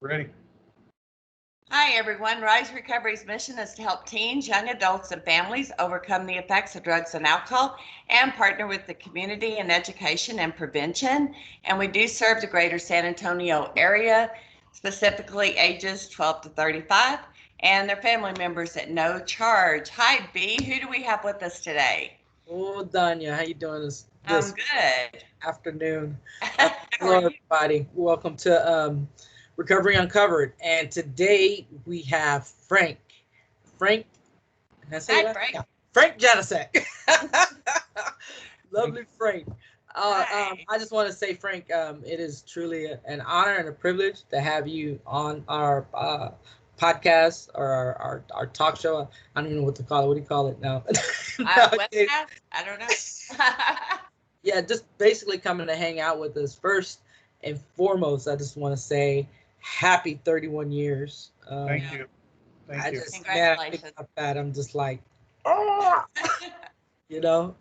Ready. Hi, everyone. Rise Recovery's mission is to help teens, young adults, and families overcome the effects of drugs and alcohol and partner with the community in education and prevention. And we do serve the greater San Antonio area, specifically ages 12 to 35, and their family members at no charge. Hi, B. Who do we have with us today? Oh, Danya, how you doing this I'm good. afternoon? How are Hello, you? everybody. Welcome to Recovery Uncovered. And today we have Frank. Frank, can I say Hi, that? Frank. Yeah. Frank Janousek. Lovely Frank. Hi. I just want to say, Frank, it is truly an honor and a privilege to have you on our podcast or our talk show. I don't even know what to call it. What do you call it now? Nowadays. Webcast? I don't know. Yeah, just basically coming to hang out with us. First and foremost, I just want to say happy 31 years. Thank you. I Thank you. just, man, I think Congratulations. about that. I'm just like, oh, you know.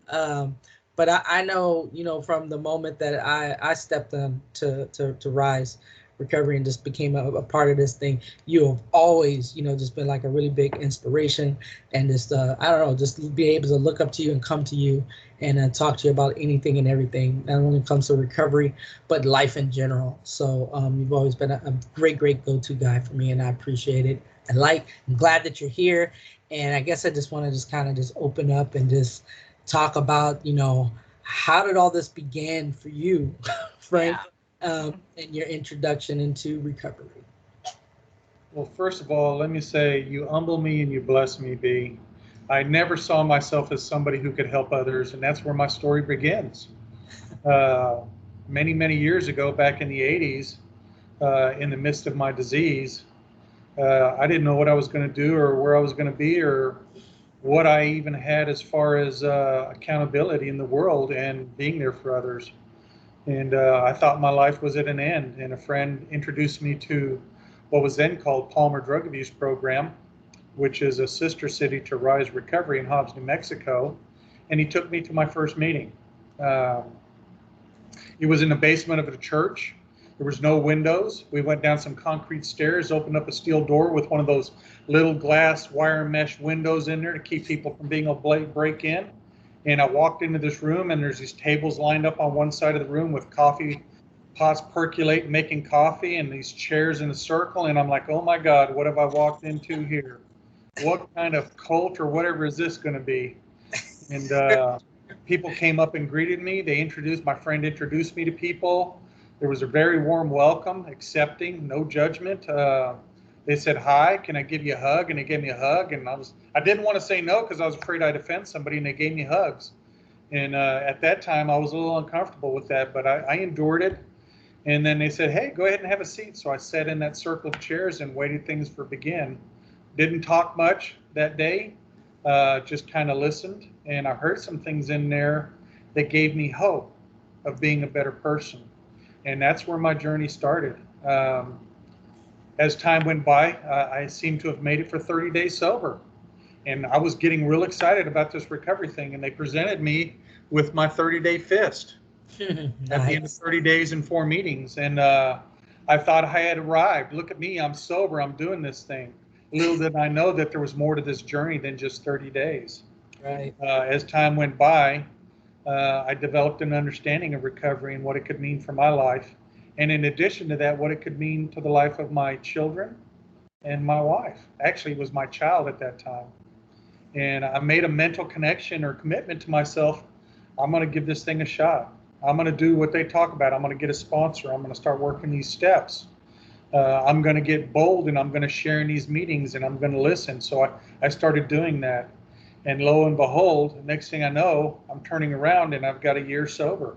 But I know, from the moment that I stepped on to Rise Recovery and just became a part of this thing, you have always, just been like a really big inspiration and just, I don't know, just be able to look up to you and come to you and talk to you about anything and everything, not only comes to recovery, but life in general. So you've always been a great go-to guy for me, and I appreciate it. I'm glad that you're here. And I guess I just want to just kind of just open up and just talk about, how did all this begin for you, Frank, Yeah. and your introduction into recovery? Well, first of all, let me say you humble me and you bless me, B. I never saw myself as somebody who could help others, and that's where my story begins. Uh, many years ago, back in the 80s, in the midst of my disease, I didn't know what I was going to do or where I was going to be or what I even had as far as accountability in the world and being there for others. And I thought my life was at an end. And a friend introduced me to what was then called Palmer Drug Abuse Program, which is a sister city to Rise Recovery in Hobbs, New Mexico. And he took me to my first meeting. Um, it was in the basement of a church. There was no windows. We went down some concrete stairs, opened up a steel door with one of those little glass wire mesh windows in there to keep people from being able to break in. And I walked into this room, and there's these tables lined up on one side of the room with coffee pots percolating, making coffee, and these chairs in a circle. And I'm like, oh my God, what have I walked into here? What kind of cult or whatever is this going to be? And people came up and greeted me. My friend introduced me to people. There was a very warm welcome, accepting, no judgment. They said, hi, can I give you a hug? And they gave me a hug. And I didn't want to say no because I was afraid I'd offend somebody, and they gave me hugs. And at that time, I was a little uncomfortable with that, but I endured it. And then they said, hey, go ahead and have a seat. So I sat in that circle of chairs and waited things for begin. Didn't talk much that day, just kind of listened. And I heard some things in there that gave me hope of being a better person. And that's where my journey started. As time went by, I seemed to have made it for 30 days sober. And I was getting real excited about this recovery thing. And they presented me with my 30-day fist at the end of Nice. 30 days and 4 meetings. And I thought I had arrived. Look at me, I'm sober, I'm doing this thing. Little did I know that there was more to this journey than just 30 days. Right. As time went by, I developed an understanding of recovery and what it could mean for my life. And in addition to that, what it could mean to the life of my children and my wife. Actually, it was my child at that time. And I made a mental connection or commitment to myself. I'm going to give this thing a shot. I'm going to do what they talk about. I'm going to get a sponsor. I'm going to start working these steps. I'm going to get bold, and I'm going to share in these meetings, and I'm going to listen. So I started doing that. And lo and behold, the next thing I know, I'm turning around and I've got a year sober.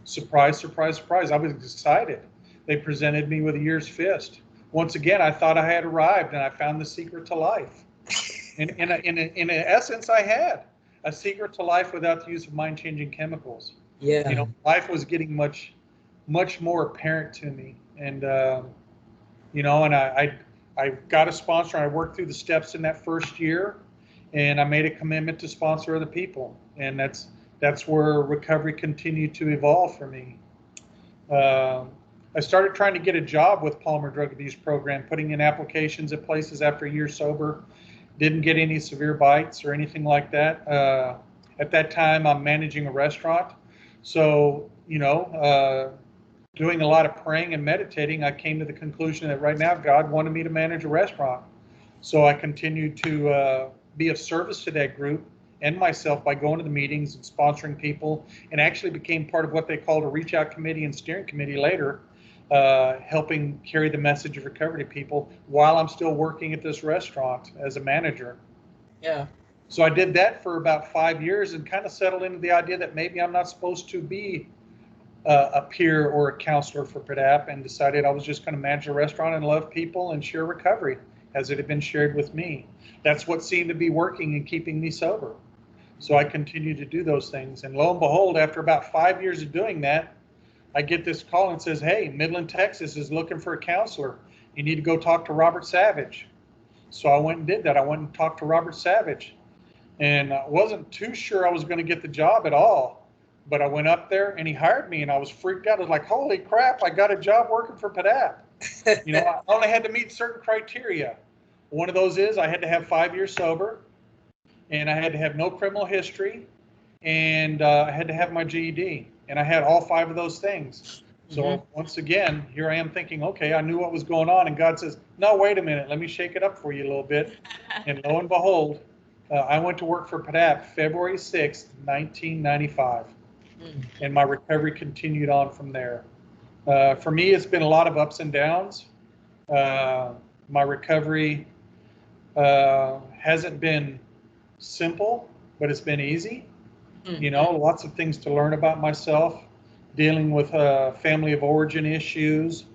Surprise, surprise, surprise. I was excited. They presented me with a year's fist. Once again, I thought I had arrived and I found the secret to life. In essence, I had a secret to life without the use of mind-changing chemicals. Yeah. Life was getting much more apparent to me. And, and I got a sponsor. I worked through the steps in that first year, and I made a commitment to sponsor other people. And that's where recovery continued to evolve for me. Uh, I started trying to get a job with Palmer Drug Abuse Program, putting in applications at places after a year sober. Didn't get any severe bites or anything like that. At that time, I'm managing a restaurant. So, doing a lot of praying and meditating, I came to the conclusion that right now God wanted me to manage a restaurant. So I continued to be of service to that group and myself by going to the meetings and sponsoring people, and actually became part of what they called a reach out committee and steering committee later, helping carry the message of recovery to people while I'm still working at this restaurant as a manager. Yeah. So I did that for about 5 years and kind of settled into the idea that maybe I'm not supposed to be a peer or a counselor for PDAP, and decided I was just going to manage a restaurant and love people and share recovery as it had been shared with me. That's what seemed to be working and keeping me sober. So I continued to do those things. And lo and behold, after about 5 years of doing that, I get this call and says, hey, Midland, Texas is looking for a counselor. You need to go talk to Robert Savage. So I went and did that. I went and talked to Robert Savage. And I wasn't too sure I was going to get the job at all. But I went up there and he hired me, and I was freaked out. I was like, holy crap, I got a job working for PDAP. I only had to meet certain criteria. One of those is I had to have 5 years sober, and I had to have no criminal history, and I had to have my GED. And I had all 5 of those things. So once again, here I am thinking, okay, I knew what was going on. And God says, no, wait a minute, let me shake it up for you a little bit. And lo and behold, I went to work for PDAP February 6th, 1995. And my recovery continued on from there. For me, it's been a lot of ups and downs. My recovery hasn't been simple, but it's been easy. Lots of things to learn about myself, dealing with family of origin issues,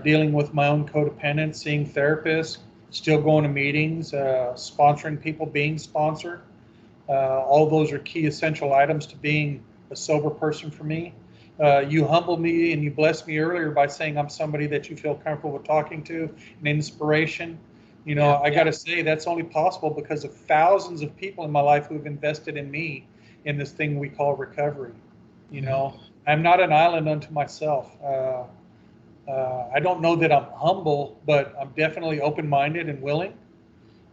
dealing with my own codependence, seeing therapists, still going to meetings, sponsoring people, being sponsored. All those are key essential items to being a sober person for me. You humbled me and you blessed me earlier by saying I'm somebody that you feel comfortable with talking to, an inspiration. I got to say that's only possible because of thousands of people in my life who have invested in me in this thing we call recovery. I'm not an island unto myself. I don't know that I'm humble, but I'm definitely open-minded and willing,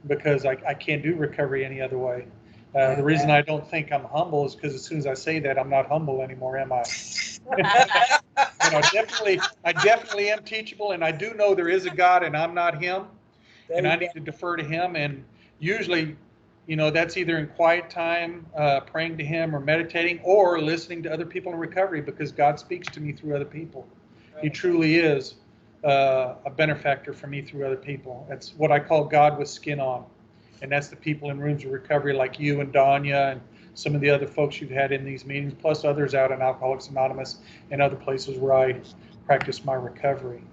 because I can't do recovery any other way. The reason I don't think I'm humble is because as soon as I say that, I'm not humble anymore, am I? I definitely am teachable, and I do know there is a God and I'm not him, and I need to defer to him. And usually, that's either in quiet time, praying to him, or meditating, or listening to other people in recovery, because God speaks to me through other people. He truly is a benefactor for me through other people. That's what I call God with skin on. And that's the people in rooms of recovery like you and Danya and some of the other folks you've had in these meetings, plus others out in Alcoholics Anonymous and other places where I practice my recovery.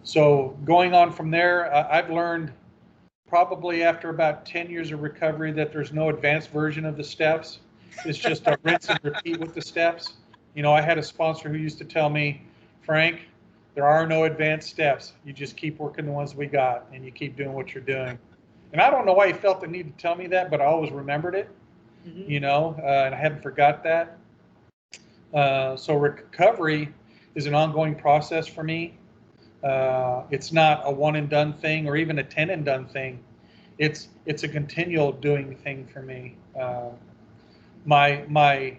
So going on from there, I've learned probably after about 10 years of recovery that there's no advanced version of the steps. It's just a rinse and repeat with the steps. I had a sponsor who used to tell me, Frank, there are no advanced steps. You just keep working the ones we got, and you keep doing what you're doing. And I don't know why he felt the need to tell me that, but I always remembered it, and I haven't forgot that. So recovery is an ongoing process for me. It's not a one and done thing or even a 10 and done thing. It's a continual doing thing for me. My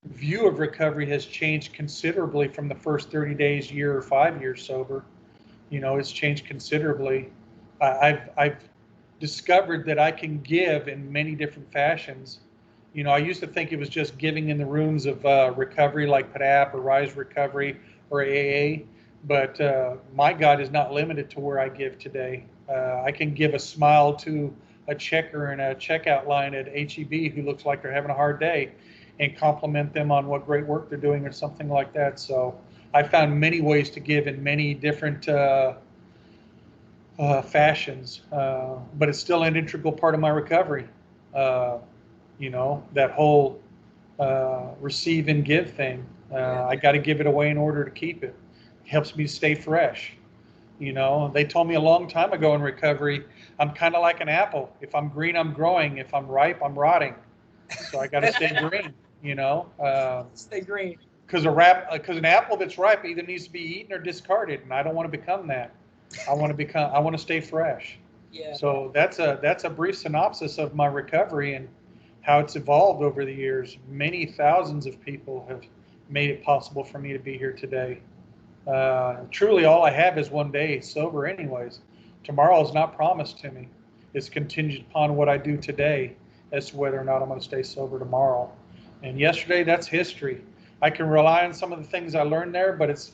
view of recovery has changed considerably from the first 30 days, year, or 5 years sober. It's changed considerably. I've discovered that I can give in many different fashions. I used to think it was just giving in the rooms of recovery like PDAP or Rise Recovery or AA, but my God is not limited to where I give today. I can give a smile to a checker in a checkout line at HEB who looks like they're having a hard day, and compliment them on what great work they're doing or something like that. So I found many ways to give in many different fashions, but it's still an integral part of my recovery. That whole receive and give thing. I got to give it away in order to keep it. It helps me stay fresh. They told me a long time ago in recovery, I'm kind of like an apple. If I'm green, I'm growing. If I'm ripe, I'm rotting. So I got to stay green. Stay green. because an apple that's ripe either needs to be eaten or discarded, and I don't want to become that. I want to stay fresh. Yeah. So that's a brief synopsis of my recovery and how it's evolved over the years. Many thousands of people have made it possible for me to be here today. Truly, all I have is one day sober, anyways. Tomorrow is not promised to me. It's contingent upon what I do today as to whether or not I'm going to stay sober tomorrow. And yesterday, that's history. I can rely on some of the things I learned there, but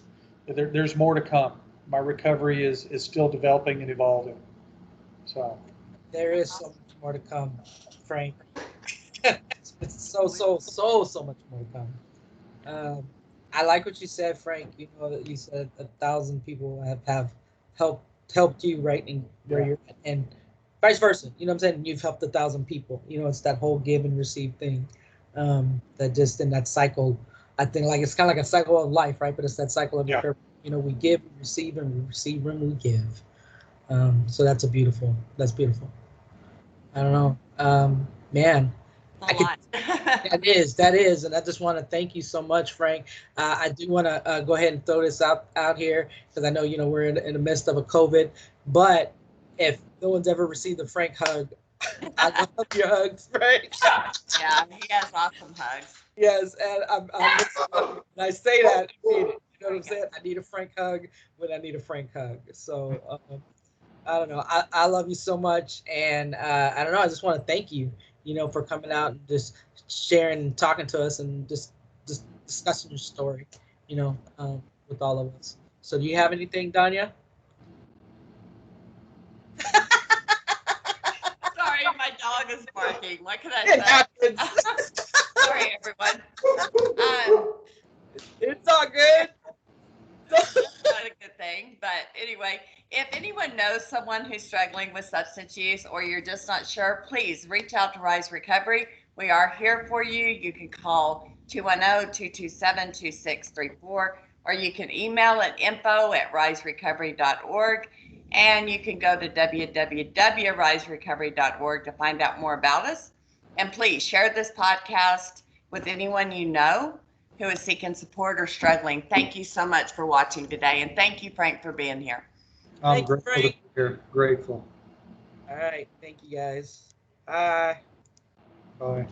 there's more to come. My recovery is still developing and evolving. So there is so much more to come, Frank. It's so much more to come. I like what you said, Frank. You know that you said 1,000 people have helped you right in where you're at, and vice versa. You know what I'm saying? You've helped 1,000 people. You know, it's that whole give and receive thing. That just in that cycle, I think like it's kind of like a cycle of life, right? But it's that cycle of recovery. You know, we give, we receive, and we receive when we give. So that's beautiful. I don't know, man. A lot. That is, and I just want to thank you so much, Frank. I do want to go ahead and throw this out here because I know we're in the midst of a COVID. But if no one's ever received a Frank hug, I love your hugs, Frank. Yeah, he has awesome hugs. Yes, and when I say that, I mean it. You know what I'm saying? I need a Frank hug when I need a Frank hug. So I don't know. I love you so much, and I don't know. I just want to thank you, for coming out and just sharing and talking to us and just discussing your story, with all of us. So do you have anything, Danya? Sorry, my dog is barking. What can I It say? happens. Sorry, everyone. It's all good. That's not a good thing. But anyway, if anyone knows someone who's struggling with substance use or you're just not sure, please reach out to Rise Recovery. We are here for you. You can call 210-227-2634, or you can email at info@riserecovery.org. And you can go to www.riserecovery.org to find out more about us. And please share this podcast with anyone you know who is seeking support or struggling. Thank you so much for watching today. And thank you, Frank, for being here. I'm grateful to be here. Grateful. All right. Thank you, guys. Bye. Bye.